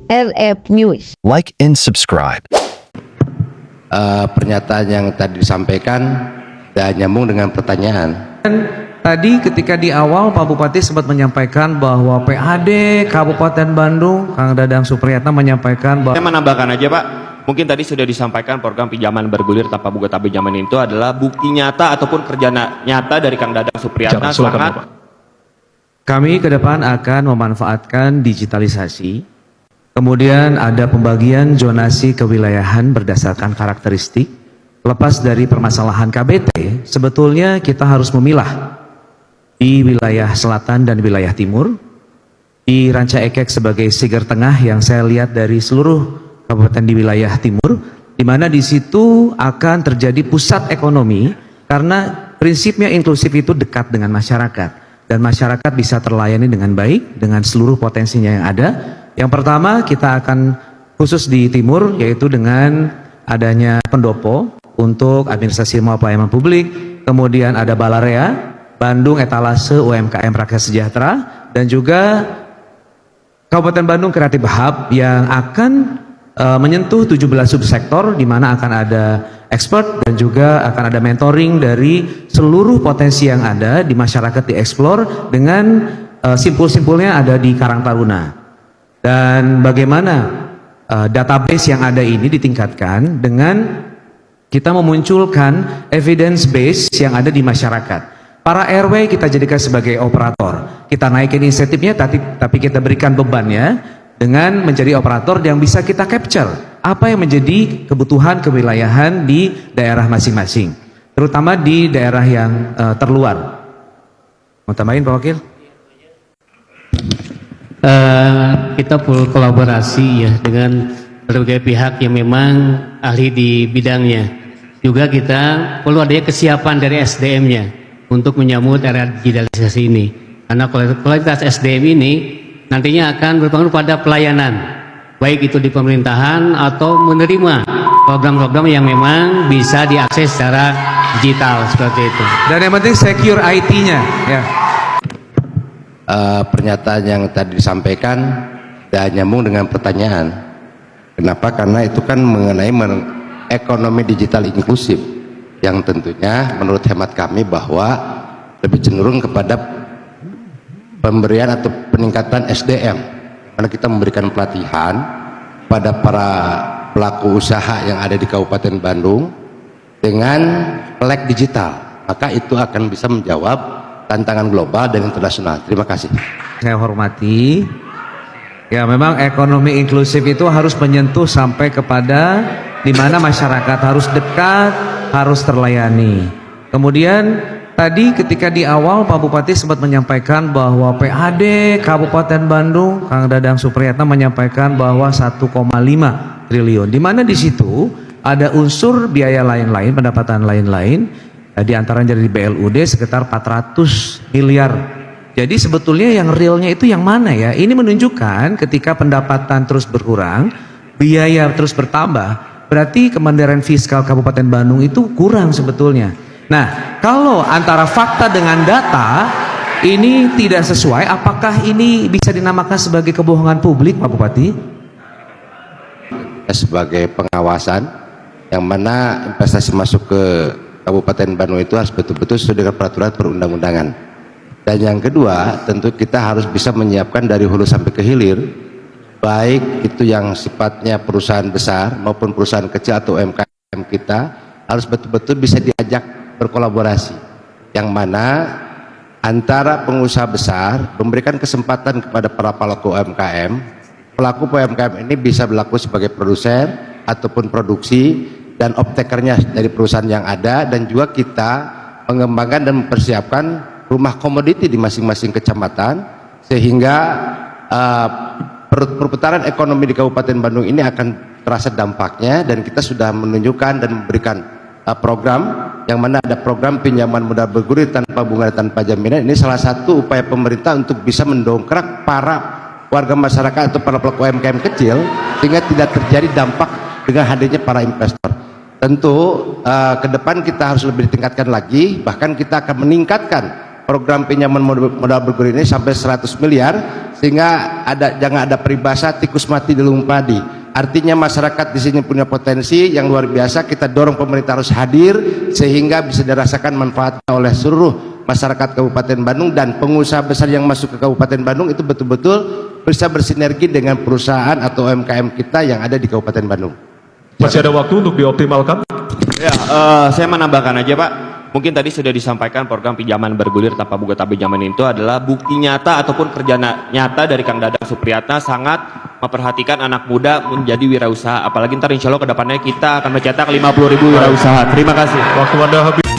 RF News. Like and subscribe. Pernyataan yang tadi disampaikan dan nyambung dengan pertanyaan. Tadi ketika di awal Pak Bupati sempat menyampaikan bahwa PAD Kabupaten Bandung, Kang Dadang Supriyatna menyampaikan bahwa... Saya menambahkan aja Pak, mungkin tadi sudah disampaikan program pinjaman bergulir tanpa bunga pinjaman itu adalah bukti nyata ataupun kerja nyata dari Kang Dadang Supriyatna. Kami ke depan akan memanfaatkan digitalisasi, kemudian ada pembagian zonasi kewilayahan berdasarkan karakteristik. Lepas dari permasalahan KBT, sebetulnya kita harus memilah di wilayah selatan dan wilayah timur, di Ranca Ekek sebagai Siger Tengah yang saya lihat dari seluruh kabupaten di wilayah timur, di mana di situ akan terjadi pusat ekonomi karena prinsipnya inklusif itu dekat dengan masyarakat dan masyarakat bisa terlayani dengan baik dengan seluruh potensinya yang ada. Yang pertama kita akan khusus di timur yaitu dengan adanya pendopo untuk administrasi ilmu pelayanan publik, kemudian ada Balarea, Bandung Etalase UMKM Rakyat Sejahtera, dan juga Kabupaten Bandung Kreatif Hub yang akan menyentuh 17 subsektor di mana akan ada expert dan juga akan ada mentoring dari seluruh potensi yang ada di masyarakat dieksplor dengan simpul-simpulnya ada di Karang Taruna. Dan bagaimana database yang ada ini ditingkatkan dengan kita memunculkan evidence base yang ada di masyarakat. Para RW kita jadikan sebagai operator. Kita naikin insentifnya tapi kita berikan bebannya dengan menjadi operator yang bisa kita capture apa yang menjadi kebutuhan kewilayahan di daerah masing-masing, terutama di daerah yang terluar. Mau tambahin Pak Wakil? Kita perlu kolaborasi ya dengan berbagai pihak yang memang ahli di bidangnya. Juga kita perlu adanya kesiapan dari SDM-nya untuk menyambut era digitalisasi ini. Karena kualitas SDM ini nantinya akan berpengaruh pada pelayanan, baik itu di pemerintahan atau menerima program-program yang memang bisa diakses secara digital seperti itu. Dan yang penting secure IT-nya ya. Pernyataan yang tadi disampaikan dan nyambung dengan pertanyaan. Kenapa? Karena itu kan mengenai ekonomi digital inklusif yang tentunya menurut hemat kami bahwa lebih cenderung kepada pemberian atau peningkatan SDM, karena kita memberikan pelatihan pada para pelaku usaha yang ada di Kabupaten Bandung dengan melek digital, maka itu akan bisa menjawab tantangan global dan internasional. Terima kasih. Saya hormati. Ya, memang ekonomi inklusif itu harus menyentuh sampai kepada di mana masyarakat harus dekat, harus terlayani. Kemudian tadi ketika di awal Pak Bupati sempat menyampaikan bahwa PAD Kabupaten Bandung, Kang Dadang Supriyatna menyampaikan bahwa 1,5 triliun. Di mana di situ ada unsur biaya lain-lain, pendapatan lain-lain, di antaranya dari BLUD sekitar 400 miliar. Jadi sebetulnya yang realnya itu yang mana ya? Ini menunjukkan ketika pendapatan terus berkurang, biaya terus bertambah, berarti kemandirian fiskal Kabupaten Bandung itu kurang sebetulnya. Nah, kalau antara fakta dengan data ini tidak sesuai, apakah ini bisa dinamakan sebagai kebohongan publik, Pak Bupati? Sebagai pengawasan, yang mana investasi masuk ke Kabupaten Bandung itu harus betul-betul sesuai dengan peraturan perundang-undangan. Dan yang kedua, tentu kita harus bisa menyiapkan dari hulu sampai ke hilir, baik itu yang sifatnya perusahaan besar maupun perusahaan kecil atau UMKM kita harus betul-betul bisa diajak berkolaborasi, yang mana antara pengusaha besar memberikan kesempatan kepada para pelaku UMKM. Pelaku UMKM ini bisa berlaku sebagai produsen ataupun produksi dan off-takernya dari perusahaan yang ada, dan juga kita mengembangkan dan mempersiapkan rumah komoditi di masing-masing kecamatan sehingga perputaran ekonomi di Kabupaten Bandung ini akan terasa dampaknya. Dan kita sudah menunjukkan dan memberikan program yang mana ada program pinjaman modal bergulir tanpa bunga dan tanpa jaminan. Ini salah satu upaya pemerintah untuk bisa mendongkrak para warga masyarakat atau para pelaku UMKM kecil sehingga tidak terjadi dampak dengan hadirnya para investor. Tentu ke depan kita harus lebih ditingkatkan lagi, bahkan kita akan meningkatkan program pinjaman modal bergulir ini sampai 100 miliar sehingga jangan ada peribahasa tikus mati di lumbung padi. Artinya masyarakat di sini punya potensi yang luar biasa. Kita dorong pemerintah harus hadir sehingga bisa dirasakan manfaatnya oleh seluruh masyarakat Kabupaten Bandung, dan pengusaha besar yang masuk ke Kabupaten Bandung itu betul-betul bisa bersinergi dengan perusahaan atau UMKM kita yang ada di Kabupaten Bandung. Masih ada waktu untuk dioptimalkan. Ya, saya menambahkan aja Pak. Mungkin tadi sudah disampaikan program pinjaman bergulir tanpa bunga pinjaman itu adalah bukti nyata ataupun kerja nyata dari Kang Dadang Supriyatna sangat memperhatikan anak muda menjadi wirausaha. Apalagi ntar insya Allah kedepannya kita akan mencetak 50.000 wirausaha. Terima kasih. Waktu Anda habis.